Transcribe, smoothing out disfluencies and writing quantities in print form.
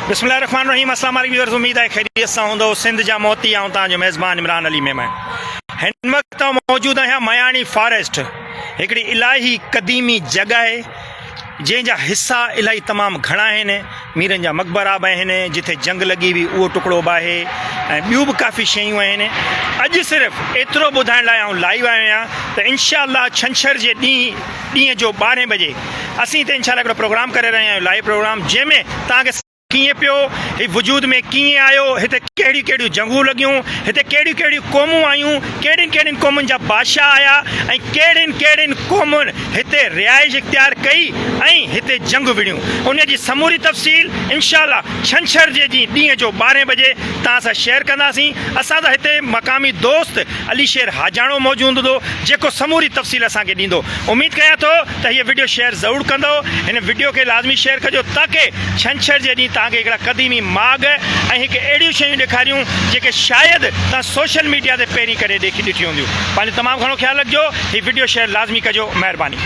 बिस्मिल्लाहिर्रहमानिर्रहीम। अस्सलाम वालेकुम व्यूअर्स, उम्मीद है खैरियत सां हूंदो। सिंध जा मोती आऊं तव्हांजो मेज़बान इमरान अली में हिन वक्त मौजूद आहियां मयाणी फॉरेस्ट, हिकिड़ी इलाही क़दीमी जगह है जंहिंजा हिस्सा इलाही तमामु घणा आहिनि। मीरनि जा मक़बरा बि आहिनि, जिथे जंग लॻी हुई उहो टुकड़ो बि आहे ऐं ॿियूं बि काफ़ी शयूं आहिनि। अॼु सिर्फ़ु एतिरो ॿुधाइण लाइ आउं लाइव आयो आहियां त इंशाअल्लाह छंछर जे ॾींहं जो 12 बजे असीं हिते इंशाअल्लाह हिकिड़ो प्रोग्राम करे रहिया आहियूं, लाइव प्रोग्राम, जंहिंमें तव्हांखे कीअं पियो ही वजूद में कीअं आयो, हिते कहिड़ियूं कहिड़ियूं जंगूं लॻियूं, हिते कहिड़ियूं कहिड़ियूं क़ौमूं आयूं, कहिड़ियुनि कहिड़ियुनि क़ौमुनि जा बादशाह आया ऐं कहिड़ियुनि कहिड़ियुनि क़ौमुनि हिते रिहाइश इख़्तियार कई ऐं हिते जंग विड़ियूं। उन जी समूरी तफ़सील इंशाअल्लाह छंछर जे ॾींहं जो 12 बजे तव्हां सां शेयर कंदासीं। असांजा हिते मक़ामी दोस्त अली शेर हाजाणो मौजूदु हूंदो, जेको समूरी तफ़सील असांखे ॾींदो। उमेदु कयां थो त हीअ वीडियो शेयर ज़रूरु कंदो। हिन वीडियो खे लाज़मी शेयर कजो ताकी छंछर जे ॾींहुं तव्हांखे हिकिड़ा क़दीमी माग ऐं हिकु अहिड़ियूं शयूं ॾेखारियूं जेके शायदि तव्हां सोशल मीडिया ते पहिरीं करे ॾिठियूं हूंदियूं। पंहिंजो तमामु घणो ख़्यालु रखिजो। हीअ वीडियो शेयर लाज़मी कजो, महिरबानी।